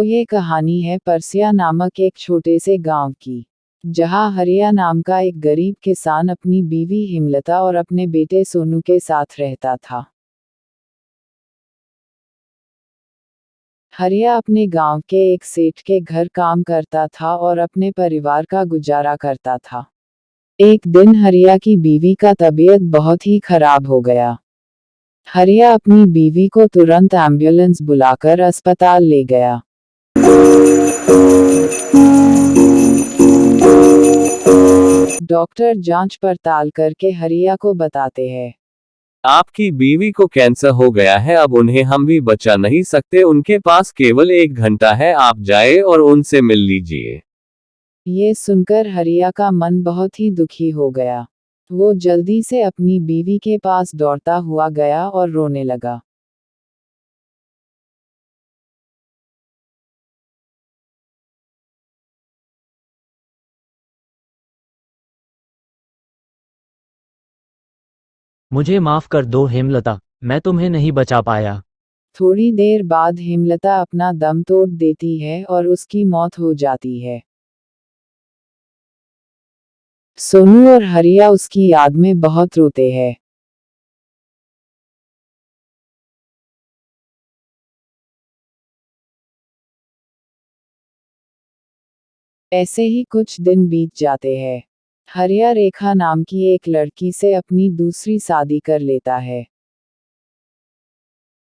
ये कहानी है परसिया नामक एक छोटे से गांव की, जहां हरिया नाम का एक गरीब किसान अपनी बीवी हेमलता और अपने बेटे सोनू के साथ रहता था। हरिया अपने गांव के एक सेठ के घर काम करता था और अपने परिवार का गुजारा करता था। एक दिन हरिया की बीवी का तबीयत बहुत ही खराब हो गया। हरिया अपनी बीवी को तुरंत एम्बुलेंस बुलाकर अस्पताल ले गया। डॉक्टर जांच पड़ताल करके हरिया को बताते हैं, आपकी बीवी को कैंसर हो गया है, अब उन्हें हम भी बचा नहीं सकते, उनके पास केवल 1 घंटा है, आप जाए और उनसे मिल लीजिए। ये सुनकर हरिया का मन बहुत ही दुखी हो गया। वो जल्दी से अपनी बीवी के पास दौड़ता हुआ गया और रोने लगा। मुझे माफ कर दो हेमलता, मैं तुम्हें नहीं बचा पाया। थोड़ी देर बाद हेमलता अपना दम तोड़ देती है और उसकी मौत हो जाती है। सोनू और हरिया उसकी याद में बहुत रोते हैं। ऐसे ही कुछ दिन बीत जाते हैं। हरिया रेखा नाम की एक लड़की से अपनी दूसरी शादी कर लेता है।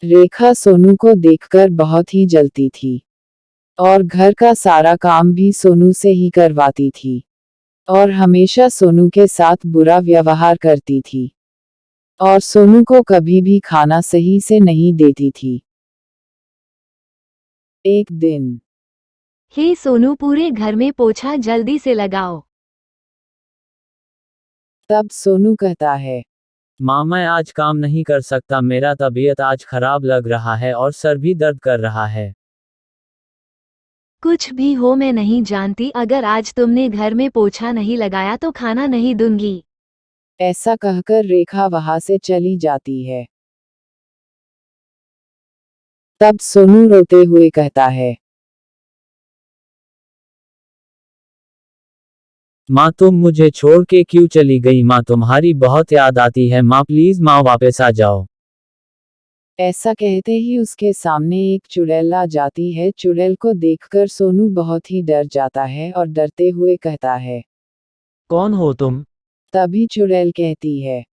रेखा सोनू को देखकर बहुत ही जलती थी और घर का सारा काम भी सोनू से ही करवाती थी और हमेशा सोनू के साथ बुरा व्यवहार करती थी और सोनू को कभी भी खाना सही से नहीं देती थी। एक दिन, हे सोनू, पूरे घर में पोछा जल्दी से लगाओ। तब सोनू कहता है, माँ, मैं आज काम नहीं कर सकता, मेरा तबीयत आज खराब लग रहा है और सर भी दर्द कर रहा है। कुछ भी हो मैं नहीं जानती, अगर आज तुमने घर में पोछा नहीं लगाया तो खाना नहीं दूंगी। ऐसा कहकर रेखा वहां से चली जाती है। तब सोनू रोते हुए कहता है, माँ, तुम मुझे छोड़ के क्यों चली गई? माँ, तुम्हारी बहुत याद आती है। माँ प्लीज, माँ वापस आ जाओ। ऐसा कहते ही उसके सामने एक चुड़ैल आ जाती है। चुड़ैल को देखकर सोनू बहुत ही डर जाता है और डरते हुए कहता है, कौन हो तुम? तभी चुड़ैल कहती है,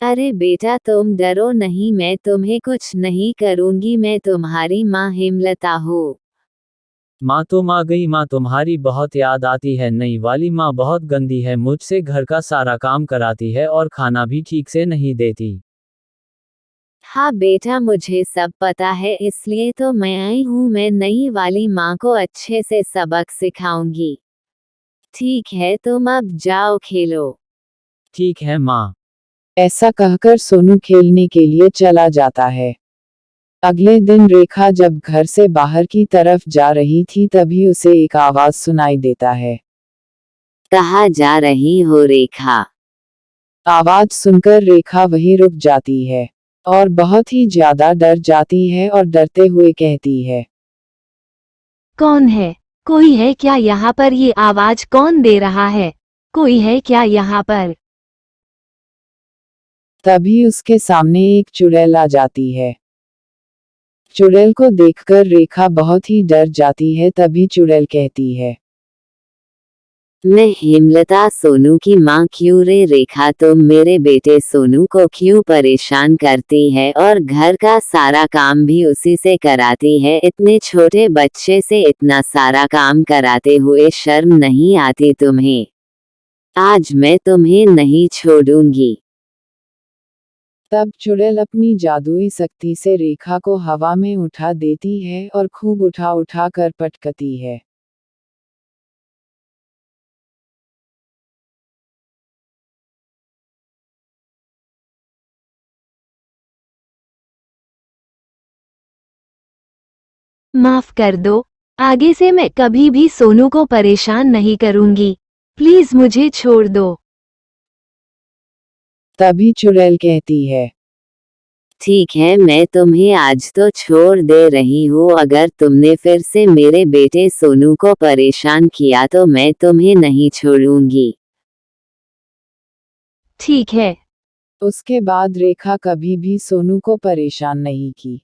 अरे बेटा, तुम डरो नहीं, मैं तुम्हें कुछ नहीं करूंगी, मैं तुम्हारी माँ हेमलता हूँ। माँ, तुम आ गई। माँ, तुम्हारी बहुत याद आती है। नई वाली माँ बहुत गंदी है, मुझसे घर का सारा काम कराती है और खाना भी ठीक से नहीं देती। हाँ बेटा, मुझे सब पता है, इसलिए तो मैं आई हूँ। मैं नई वाली माँ को अच्छे से सबक सिखाऊंगी। ठीक है, तुम अब जाओ खेलो। ठीक है माँ। ऐसा कहकर सोनू खेलने के लिए चला जाता है। अगले दिन रेखा जब घर से बाहर की तरफ जा रही थी तभी उसे एक आवाज सुनाई देता है। कहाँ जा रही हो रेखा? आवाज सुनकर रेखा वहीं रुक जाती है और बहुत ही ज्यादा डर जाती है और डरते हुए कहती है, कौन है? कोई है क्या यहाँ पर? ये आवाज कौन दे रहा है? कोई है क्या यहाँ पर? तभी उसके सामने एक चुड़ैल आ जाती है। चुड़ैल को देखकर रेखा बहुत ही डर जाती है। तभी चुड़ैल कहती है, मैं हेमलता, सोनू की माँ। क्यों रे रेखा, तुम मेरे बेटे सोनू को क्यों परेशान करती है और घर का सारा काम भी उसी से कराती है? इतने छोटे बच्चे से इतना सारा काम कराते हुए शर्म नहीं आती तुम्हें? आज मैं तुम्हें नहीं छोड़ूंगी। तब चुड़ैल अपनी जादुई शक्ति से रेखा को हवा में उठा देती है और खूब उठा उठा कर पटकती है। माफ कर दो, आगे से मैं कभी भी सोनू को परेशान नहीं करूंगी। प्लीज मुझे छोड़ दो। तभी चुड़ैल कहती है, ठीक है, मैं तुम्हें आज तो छोड़ दे रही हूँ। अगर तुमने फिर से मेरे बेटे सोनू को परेशान किया तो मैं तुम्हें नहीं छोड़ूंगी। ठीक है। उसके बाद रेखा कभी भी सोनू को परेशान नहीं की।